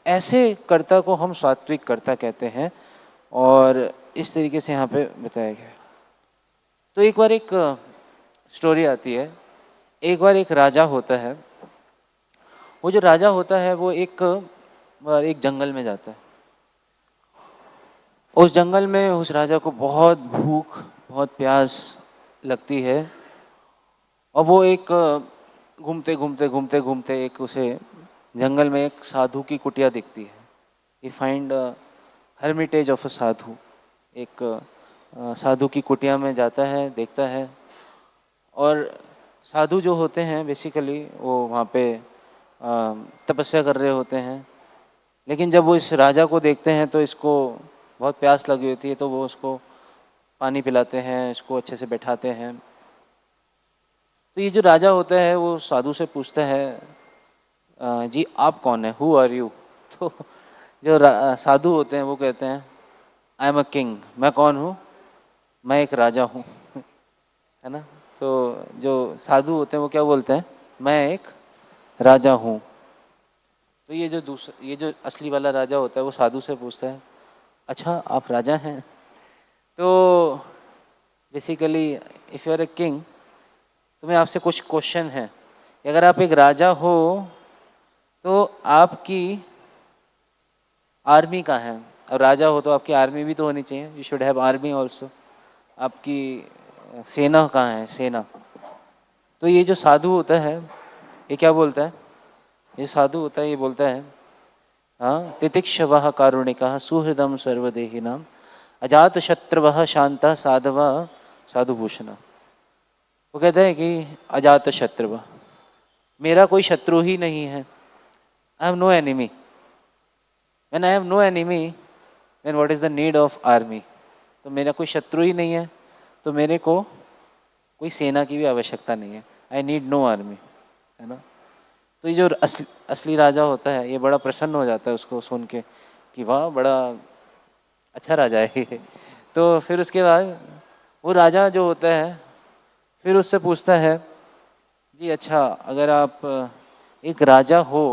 ऐसे कर्ता को हम सात्विक कर्ता कहते हैं, और इस तरीके से यहाँ पे बताया गया। तो एक बार एक स्टोरी आती है। एक बार एक राजा होता है। वो जो राजा होता है वो एक बार एक जंगल में जाता है। उस जंगल में उस राजा को बहुत भूख, बहुत प्यास लगती है, और वो एक घूमते घूमते घूमते घूमते एक उसे जंगल में एक साधु की कुटिया दिखती है। ही फाइंड हर्मिटेज ऑफ अ साधु। एक साधु की कुटिया में जाता है, देखता है, और साधु जो होते हैं बेसिकली वो वहाँ पे तपस्या कर रहे होते हैं। लेकिन जब वो इस राजा को देखते हैं तो इसको बहुत प्यास लगी होती है, तो वो उसको पानी पिलाते हैं, इसको अच्छे से बैठाते हैं। तो ये जो राजा होता है वो साधु से पूछता है, जी आप कौन है, हु आर यू? तो जो साधु होते हैं वो कहते हैं, आई एम अ किंग, मैं कौन हूँ, मैं एक राजा हूँ है ना। तो जो साधु होते हैं वो क्या बोलते हैं, मैं एक राजा हूँ। तो ये जो असली वाला राजा होता है वो साधु से पूछता है, अच्छा आप राजा हैं? तो basically if you are a king, तो मैं आपसे कुछ क्वेश्चन है। अगर आप एक राजा हो तो आपकी आर्मी कहाँ है? और राजा हो तो आपकी आर्मी भी तो होनी चाहिए, you should have army also. आपकी सेना कहाँ है, सेना? तो ये जो साधु होता है ये क्या बोलता है, ये साधु होता है ये बोलता है, हाँ, तितिक्षवः कारुणिकः सुहृदं सर्वदेहिनां अजात शत्रवः शांता साधवा साधुभूषण। वो कहता है कि अजात शत्रु, मेरा कोई शत्रु ही नहीं है। I have no enemy. When I have no enemy then what is the need of army? तो मेरा कोई शत्रु ही नहीं है, तो मेरे को कोई सेना की भी आवश्यकता नहीं है। आई नीड नो आर्मी, है ना। तो ये जो असली राजा होता है ये बड़ा प्रसन्न हो जाता है उसको सुन के कि वाह बड़ा अच्छा राजा है ये। तो फिर उसके बाद वो राजा जो होता है फिर उससे पूछता है, जी अच्छा अगर आप एक राजा हो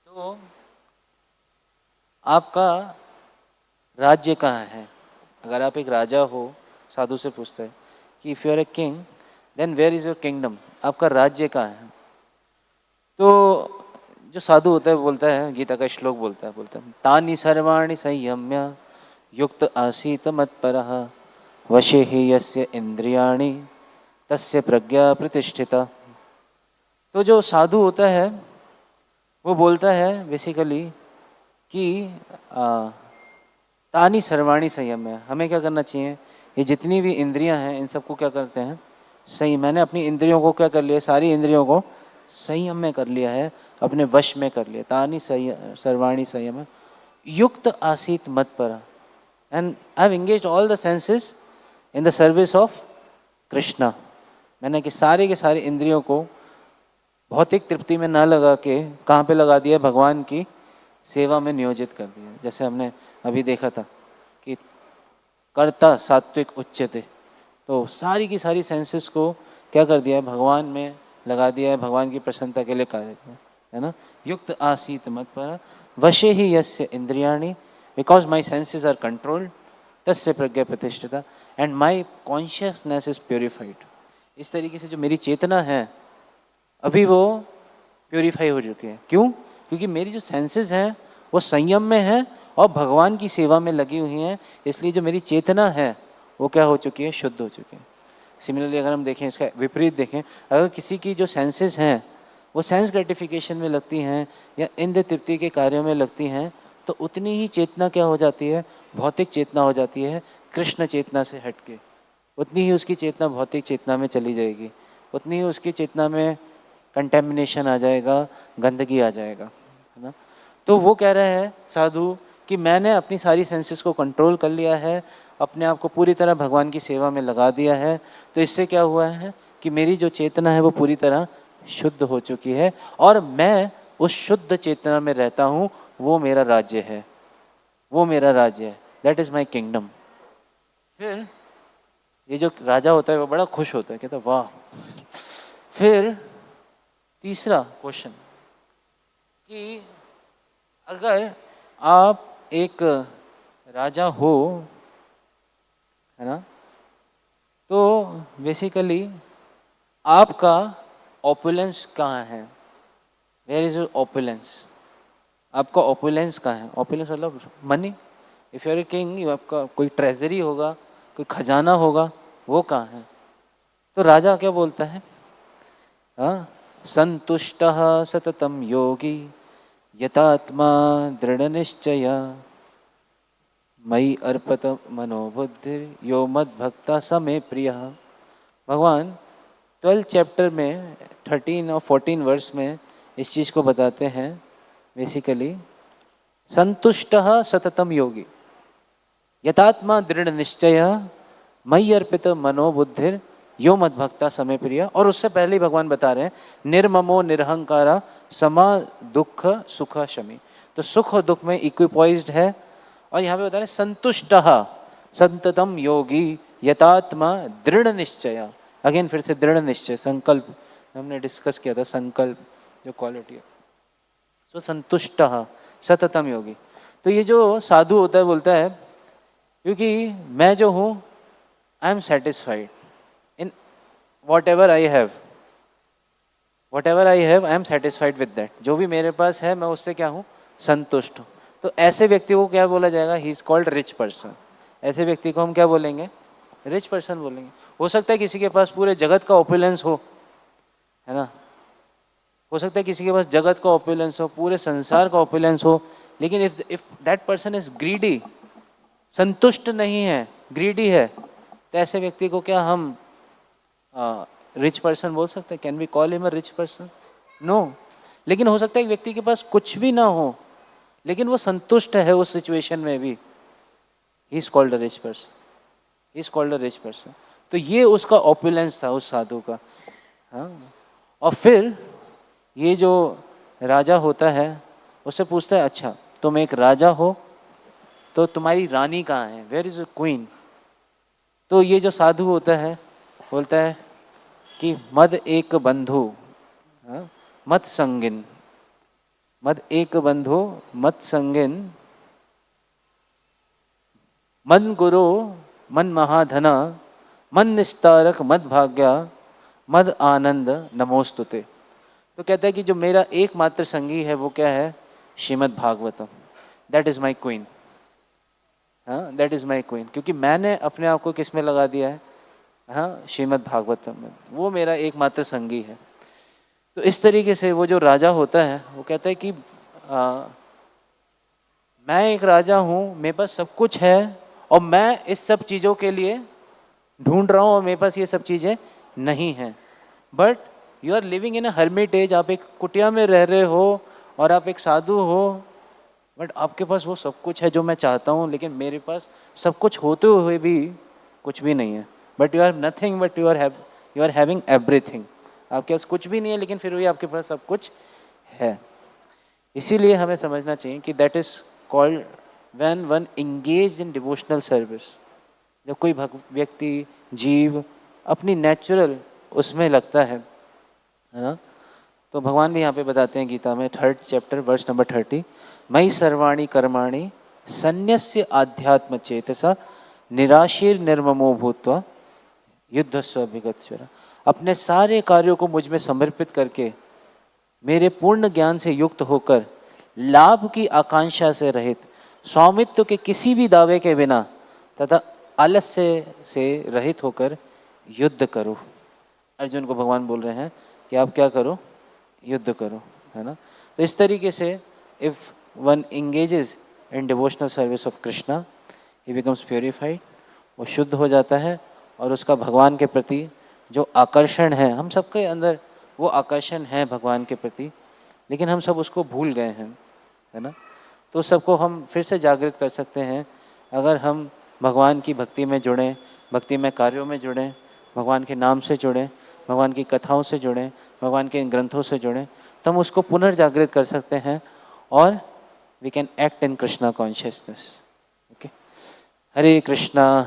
तो आपका राज्य कहाँ है? अगर आप एक राजा हो, साधु से पूछता है कि if you are a king then where is your kingdom, आपका राज्य कहाँ है? तो जो साधु होता है बोलता है, गीता का श्लोक बोलता है तानि सर्वाणि संयम्य युक्त आसीत मत्परः वशे हि यस्य इंद्रियाणि तस्य प्रज्ञा प्रतिष्ठिता। तो जो साधु होता है वो बोलता है बेसिकली कि तानि सर्वाणि संयम्य, हमें क्या करना चाहिए, ये जितनी भी इंद्रियां हैं इन सबको क्या करते हैं, सही, मैंने अपनी इंद्रियों को क्या कर लिया, सारी इंद्रियों को संयम में कर लिया है, अपने वश में कर लिया। तानि सर्वाणि संयम युक्त आसीत मत्परा, and I have engaged all the senses in the service of Krishna. मैंने कि सारे के सारे इंद्रियों को भौतिक तृप्ति में ना लगा के कहाँ पे लगा दिया, भगवान की सेवा में नियोजित कर दिया। जैसे हमने अभी देखा था कि कर्ता सात्विक उच्चते, तो सारी की सारी सेंसेस को क्या कर दिया है, भगवान में लगा दिया है, भगवान की प्रसन्नता के लिए कार्य किया है ना। युक्त आसीत मत्परा वशे ही यस्य इंद्रियाणि, because my senses are controlled तस्य प्रज्ञा प्रतिष्ठिता and my consciousness is purified. इस तरीके से जो मेरी चेतना है अभी वो प्योरीफाई हो चुकी है। क्यों? क्योंकि मेरी जो सेंसेस हैं वो संयम में है और भगवान की सेवा में लगी हुई हैं, इसलिए जो मेरी चेतना है वो क्या हो चुकी है, शुद्ध हो चुकी है। सिमिलरली अगर हम देखें, इसका विपरीत देखें, अगर किसी की जो सेंसेस हैं वो सेंस ग्रेटिफिकेशन में लगती हैं या इंद्र तृप्ति के कार्यों में लगती हैं, तो उतनी ही चेतना क्या हो जाती है, भौतिक चेतना हो जाती है, कृष्ण चेतना से हटके। उतनी ही उसकी चेतना भौतिक चेतना में चली जाएगी, उतनी ही उसकी चेतना में कंटेमिनेशन आ जाएगा, गंदगी आ जाएगा, है ना। तो वो कह रहे हैं साधु कि मैंने अपनी सारी सेंसेस को कंट्रोल कर लिया है, अपने आप को पूरी तरह भगवान की सेवा में लगा दिया है, तो इससे क्या हुआ है कि मेरी जो चेतना है वो पूरी तरह शुद्ध हो चुकी है और मैं उस शुद्ध चेतना में रहता हूँ, वो मेरा राज्य है, वो मेरा राज्य है, दैट इज माई किंगडम। फिर ये जो राजा होता है वो बड़ा खुश होता है, कहता है वाह। फिर तीसरा क्वेश्चन कि अगर आप एक राजा हो, है ना, तो बेसिकली आपका ओपुलेंस कहाँ है? Where is your opulence? आपका ओपुलेंस कहाँ है? ओपुलेंस मतलब money. If you are a king, आपका कोई ट्रेजरी होगा, कोई खजाना होगा, वो कहाँ है? तो राजा क्या बोलता है? हाँ, संतुष्टः सततम योगी यतात्मा दृढ़ निश्चय मयि अर्पत मनोबुद्धि यो मद भक्ता समे प्रिय। भगवान 12 चैप्टर में 13 और 14 वर्स में इस चीज को बताते हैं। बेसिकली संतुष्टः सततम योगी यतात्मा दृढ़ निश्चय मयि अर्पित मनोबुद्धिर यो मद भक्ता समय प्रिय। और उससे पहले ही भगवान बता रहे हैं निर्ममो निरहंकारा समा दुख सुख शमी। तो सुख और दुख में इक्विपॉइज्ड है। और यहाँ पे बता रहे हैं संतुष्टः संततम योगी यतात्मा दृढ़ निश्चय। अगेन फिर से दृढ़ निश्चय, संकल्प हमने डिस्कस किया था, संकल्प जो क्वालिटी है। सो संतुष्टः सततम योगी। तो ये जो साधु होता है बोलता है क्योंकि मैं जो हूँ I am satisfied in whatever I have, I am satisfied with that। जो भी मेरे पास है मैं उससे क्या हूँ? संतुष्ट हूँ। तो ऐसे व्यक्ति को क्या बोला जाएगा? He is called rich person. ऐसे व्यक्ति को हम क्या बोलेंगे? रिच पर्सन बोलेंगे। हो सकता है किसी के पास पूरे जगत का ओपुलेंस हो, है ना, हो सकता है किसी के पास जगत का ओपुलेंस हो, पूरे संसार का ओपुलेंस हो, लेकिन if that person is greedy, संतुष्ट नहीं है, ग्रीडी है, तो ऐसे व्यक्ति को क्या हम रिच पर्सन बोल सकते हैं? Can we call him a rich person? No. लेकिन हो सकता है एक व्यक्ति के पास कुछ भी ना हो लेकिन वो संतुष्ट है उस सिचुएशन में भी, he is called a rich person, he is called a rich person. तो ये उसका ऑपुलेंस था उस साधु का। हाँ, और फिर ये जो राजा होता है उससे पूछता है अच्छा तुम एक राजा हो तो तुम्हारी रानी कहाँ है? Where is a queen? तो ये जो साधु होता है बोलता है कि मद एक बंधु मत संगिन, मद एक बंधु मत संगिन, मन गुरु मन महाधना, मन निस्तारक मद भाग्या, मद आनंद नमोस्तुते। तो कहता है कि जो मेरा एकमात्र संगी है वो क्या है? Shrimad Bhagavatam. That is my queen. हाँ, दैट इज माई क्वीन। क्योंकि मैंने अपने आप को किस में लगा दिया है? हाँ, श्रीमद् भागवतम में। वो मेरा एकमात्र संगी है। तो इस तरीके से वो जो राजा होता है वो कहता है कि मैं एक राजा हूँ, मेरे पास सब कुछ है और मैं इस सब चीज़ों के लिए ढूंढ रहा हूँ और मेरे पास ये सब चीज़ें नहीं हैं। But you are living in a hermitage, आप एक कुटिया में रह रहे हो और आप एक साधु हो, बट आपके पास वो सब कुछ है जो मैं चाहता हूँ, लेकिन मेरे पास सब कुछ होते हुए भी कुछ भी नहीं है। But you are nothing but you are having everything. आपके पास कुछ भी नहीं है लेकिन फिर भी आपके पास सब कुछ है। इसीलिए हमें समझना चाहिए कि that is called when one engage in devotional service. जब कोई व्यक्ति जीव अपनी नेचुरल उसमें लगता है ना, तो भगवान भी यहाँ पे बताते हैं गीता में 3rd चैप्टर वर्स नंबर 30, मयि सर्वाणि कर्माणि सन्यस्य आध्यात्म चेतसा निराशीर निर्ममो भूत्वा युद्धस्व अभिगतस्वरा। अपने सारे कार्यों को मुझ में समर्पित करके मेरे पूर्ण ज्ञान से युक्त होकर लाभ की आकांक्षा से रहित, स्वामित्व के किसी भी दावे के बिना तथा आलस्य से रहित होकर युद्ध करो। अर्जुन को भगवान बोल रहे हैं कि आप क्या करो? युद्ध करो, है ना। तो इस तरीके से if one engages in devotional service of Krishna, he becomes purified, वो शुद्ध हो जाता है और उसका भगवान के प्रति जो आकर्षण है, हम सबके अंदर वो आकर्षण है भगवान के प्रति, लेकिन हम सब उसको भूल गए हैं, है ना। तो सबको हम फिर से जागृत कर सकते हैं अगर हम भगवान की भक्ति में जुड़ें, भक्ति में कार्यों में जुड़ें, भगवान के नाम से जुड़ें, भगवान की कथाओं से जुड़ें, भगवान के इन ग्रंथों से जुड़ें, तो हम उसको पुनर्जागृत कर सकते हैं और we can act in Krishna consciousness. Okay. Hare Krishna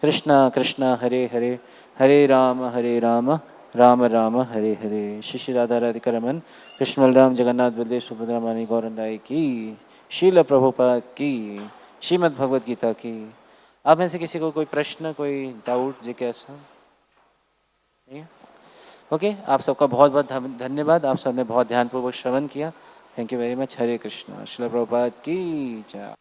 Krishna Krishna Hare Hare, Hare Ram Ram Ram Hare Hare. Shri Shri Radha Radhika Raman Krishna Balaram Jagannath Baldev Subhadra मानी गौरंदाई की, शील प्रभुपाद की, श्रीमद् भगवद गीता की। आप में से किसी को कोई प्रश्न, कोई डाउट, जिज्ञासा नहीं है? ओके, आप सबका बहुत बहुत धन्यवाद। आप सबने बहुत ध्यानपूर्वक श्रवण किया। Thank you very much. Hare Krishna. Srila Prabhupada की जय।